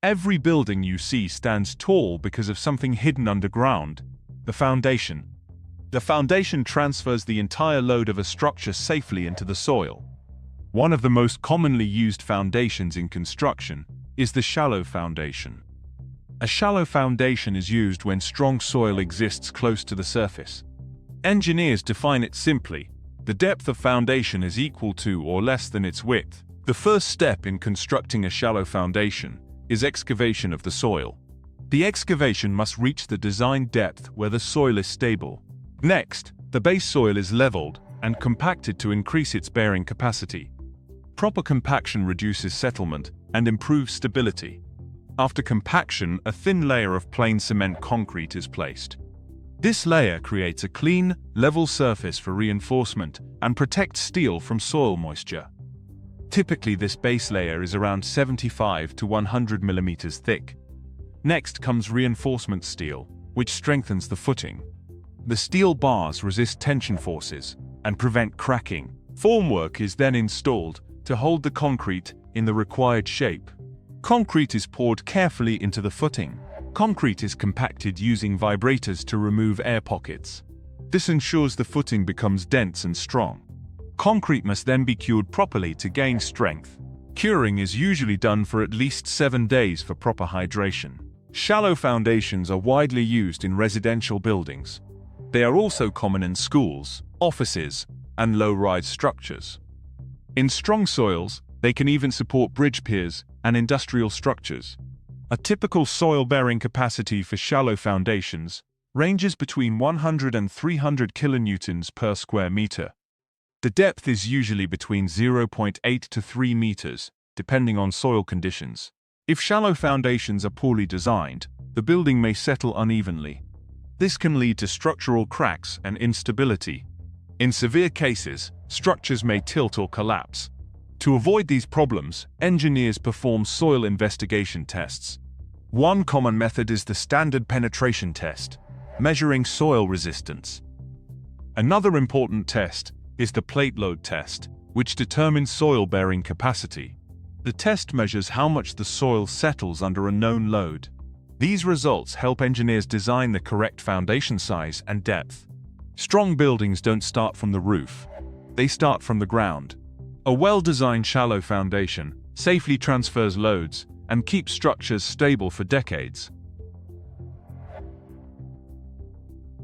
Every building you see stands tall because of something hidden underground: the foundation. The foundation transfers the entire load of a structure safely into the soil. One of the most commonly used foundations in construction is the shallow foundation. A shallow foundation is used when strong soil exists close to the surface. Engineers define it simply: the depth of foundation is equal to or less than its width. The first step in constructing a shallow foundation is excavation of the soil. The excavation must reach the designed depth where the soil is stable. Next, the base soil is leveled and compacted to increase its bearing capacity. Proper compaction reduces settlement and improves stability. After compaction, a thin layer of plain cement concrete is placed. This layer creates a clean, level surface for reinforcement and protects steel from soil moisture. Typically, this base layer is around 75 to 100 millimeters thick. Next comes reinforcement steel, which strengthens the footing. The steel bars resist tension forces and prevent cracking. Formwork is then installed to hold the concrete in the required shape. Concrete is poured carefully into the footing. Concrete is compacted using vibrators to remove air pockets. This ensures the footing becomes dense and strong. Concrete must then be cured properly to gain strength. Curing is usually done for at least 7 days for proper hydration. Shallow foundations are widely used in residential buildings. They are also common in schools, offices, and low-rise structures. In strong soils, they can even support bridge piers and industrial structures. A typical soil-bearing capacity for shallow foundations ranges between 100 and 300 kilonewtons per square meter. The depth is usually between 0.8 to 3 meters, depending on soil conditions. If shallow foundations are poorly designed, the building may settle unevenly. This can lead to structural cracks and instability. In severe cases, structures may tilt or collapse. To avoid these problems, engineers perform soil investigation tests. One common method is the standard penetration test, measuring soil resistance. Another important test is the plate load test, which determines soil-bearing capacity. The test measures how much the soil settles under a known load. These results help engineers design the correct foundation size and depth. Strong buildings don't start from the roof. They start from the ground. A well-designed shallow foundation safely transfers loads and keeps structures stable for decades.